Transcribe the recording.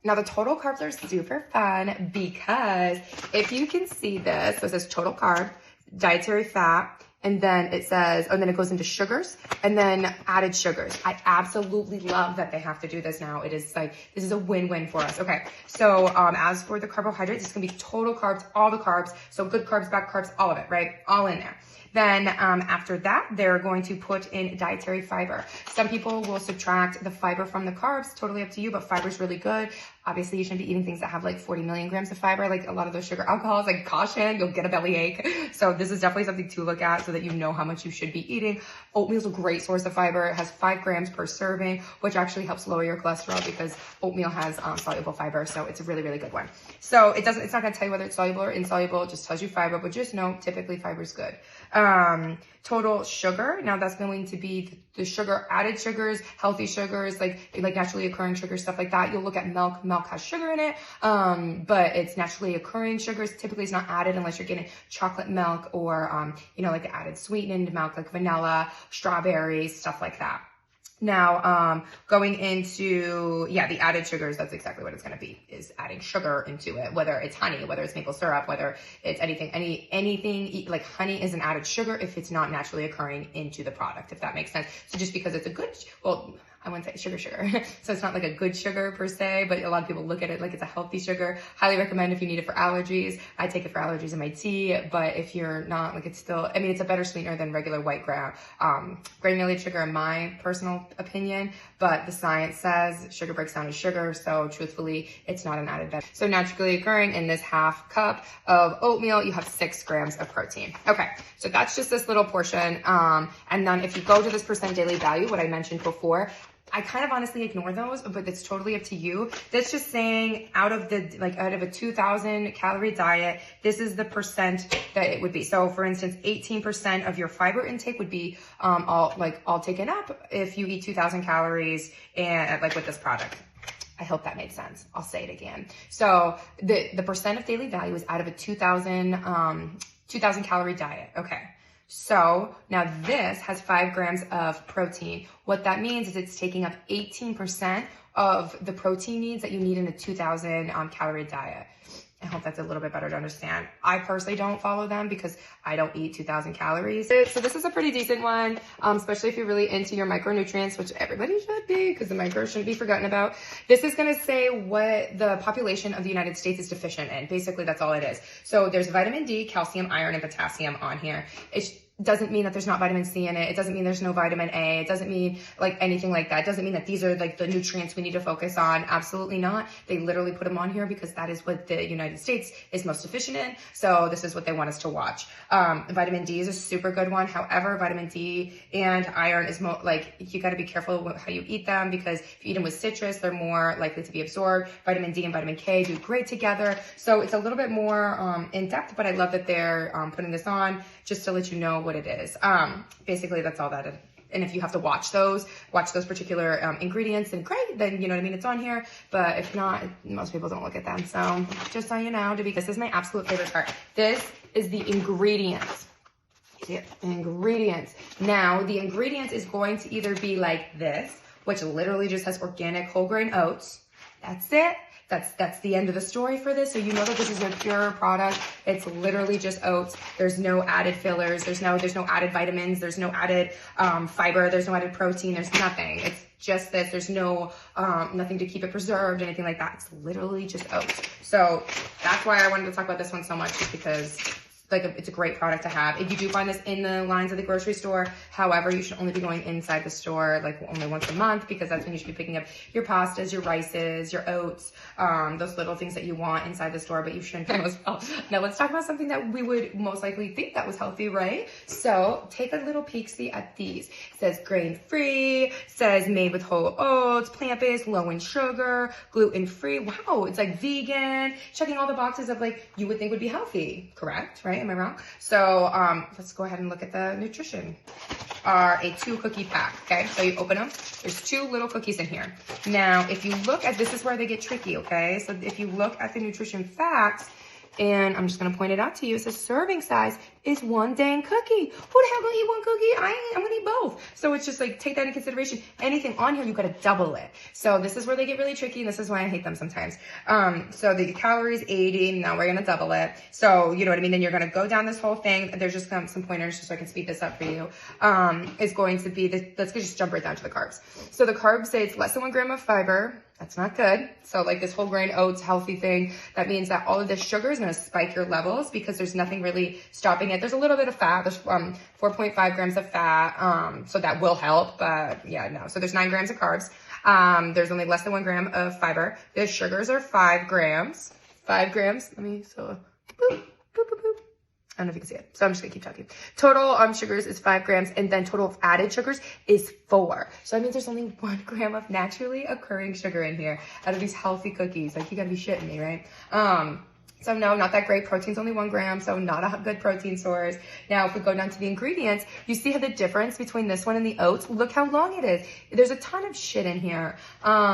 Now the total carbs are super fun because if you can see this, so it says total carb, dietary fat, and then it says, and then it goes into sugars and then added sugars. I absolutely love that they have to do this now. It is like, this is a win-win for us. Okay. So, as for the carbohydrates, it's going to be total carbs, all the carbs. So good carbs, bad carbs, all of it, right? All in there. Then after that, they're going to put in dietary fiber. Some people will subtract the fiber from the carbs, totally up to you, but fiber is really good. Obviously, you shouldn't be eating things that have like 40 million grams of fiber, like a lot of those sugar alcohols, like caution, you'll get a bellyache. So this is definitely something to look at so that you know how much you should be eating. Oatmeal is a great source of fiber. It has 5 grams per serving, which actually helps lower your cholesterol because oatmeal has soluble fiber. So it's a really, really good one. So it's not going to tell you whether it's soluble or insoluble. It just tells you fiber, but just know typically fiber is good. Total sugar. Now that's going to be the sugar, added sugars, healthy sugars, like naturally occurring sugars, stuff like that. You'll look at milk. Milk has sugar in it, but it's naturally occurring sugars. Typically it's not added unless you're getting chocolate milk or, like the added sweetened milk, like vanilla, strawberries, stuff like that. Now, going into, the added sugars, that's exactly what it's going to be, is adding sugar into it, whether it's honey, whether it's maple syrup, whether it's anything, like honey is an added sugar if it's not naturally occurring into the product, if that makes sense. So just because it's a good, I wouldn't say sugar. So it's not like a good sugar per se, but a lot of people look at it like it's a healthy sugar. Highly recommend if you need it for allergies. I take it for allergies in my tea, but if you're not, like it's still, it's a better sweetener than regular white granulated sugar in my personal opinion, but the science says sugar breaks down to sugar. So truthfully, it's not an added benefit. So naturally occurring in this half cup of oatmeal, you have 6 grams of protein. Okay. So that's just this little portion. And then if you go to this percent daily value, what I mentioned before, I kind of honestly ignore those, but it's totally up to you. That's just saying out of a 2,000 calorie diet, this is the percent that it would be. So for instance, 18% of your fiber intake would be, all taken up if you eat 2,000 calories and with this product. I hope that made sense. I'll say it again. So the percent of daily value is out of a 2,000 calorie diet. Okay. So now this has 5 grams of protein. What that means is it's taking up 18% of the protein needs that you need in a 2,000 calorie diet. I hope that's a little bit better to understand. I personally don't follow them because I don't eat 2,000 calories. So this is a pretty decent one, especially if you're really into your micronutrients, which everybody should be because the micros shouldn't be forgotten about. This is going to say what the population of the United States is deficient in. Basically, that's all it is. So there's vitamin D, calcium, iron, and potassium on here. It doesn't mean that there's not vitamin C in it. It doesn't mean there's no vitamin A. It doesn't mean anything like that. It doesn't mean that these are the nutrients we need to focus on. Absolutely not. They literally put them on here because that is what the United States is most deficient in. So this is what they want us to watch. Vitamin D is a super good one. However, vitamin D and iron is you got to be careful how you eat them because if you eat them with citrus, they're more likely to be absorbed. Vitamin D and vitamin K do great together. So it's a little bit more in depth, but I love that they're putting this on just to let you know what it is. Basically that's all that is. And if you have to watch those particular ingredients, then great, then you know what I mean, it's on here. But if not, most people don't look at them. So just so you know, this is my absolute favorite part. This is the ingredients. See, ingredients. Now the ingredients is going to either be like this, which literally just has organic whole grain oats. That's it. That's the end of the story for this. So you know that this is a pure product. It's literally just oats. There's no added fillers. There's no added vitamins. There's no added fiber. There's no added protein. There's nothing. It's just this. There's no nothing to keep it preserved, anything like that. It's literally just oats. So that's why I wanted to talk about this one so much, just because it's a great product to have. If you do find this in the lines of the grocery store, however, you should only be going inside the store only once a month because that's when you should be picking up your pastas, your rices, your oats, those little things that you want inside the store, but you shouldn't as well. Now let's talk about something that we would most likely think that was healthy, right? So take a little peek-see at these. It says grain-free, says made with whole oats, plant-based, low in sugar, gluten-free. Wow, it's vegan, checking all the boxes of you would think would be healthy, correct, right? Am I wrong? So let's go ahead and look at the nutrition. Are a 2 cookie pack. Okay, so you open them. There's 2 little cookies in here. Now, if you look at, this is where they get tricky. Okay, so if you look at the nutrition facts, And I'm just gonna point it out to you. It says serving size is 1 dang cookie. Who the hell gonna eat 1 cookie? I'm gonna eat both. So it's just like, take that into consideration. Anything on here, you gotta double it. So this is where they get really tricky, and this is why I hate them sometimes. So the calories 80, now we're gonna double it. So you know what I mean? Then you're gonna go down this whole thing. There's just some pointers just so I can speed this up for you. Is going to be, let's just jump right down to the carbs. So the carbs say it's less than 1 gram of fiber. That's not good. So like this whole grain oats healthy thing, that means that all of this sugar is gonna spike your levels because there's nothing really stopping it. There's a little bit of fat. There's 4.5 grams of fat. So that will help, but yeah, no. So there's 9 grams of carbs. There's only less than 1 gram of fiber. The sugars are 5 grams. 5 grams. Let me, so, boop, boop, boop, boop. I don't know if you can see it. So I'm just gonna keep talking. Total sugars is 5 grams, and then total of added sugars is 4. So that means there's only 1 gram of naturally occurring sugar in here out of these healthy cookies. Like, you gotta be shitting me, right? So no, not that great. Protein's only 1 gram, so not a good protein source. Now, if we go down to the ingredients, you see how the difference between this one and the oats? Look how long it is. There's a ton of shit in here.